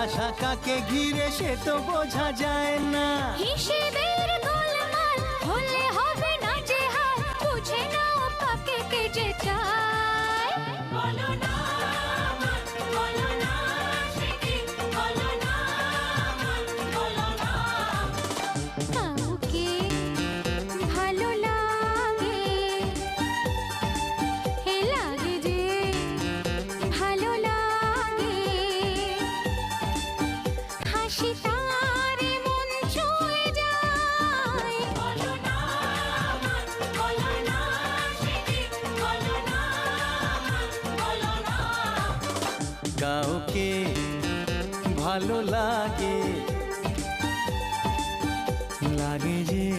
আশা কাকে ঘিরে সে তো বোঝা যায় না। হিসেবের গোলমাল হলে হবে না যে হাল, বুঝে নাও কাকে কে যে চায়। বলো না আমার, বলো না সে কি, বলো না আমার, বলো না। কাউকে ভালো লাগে, হে লাগে যে ভালো লাগে, হাসি তারে মন ছুঁয়ে যায়। বলো না আমার, বলো না সে কি, বলো না আমার, বলো না। কাউকে ভালো লাগে, লাগে যে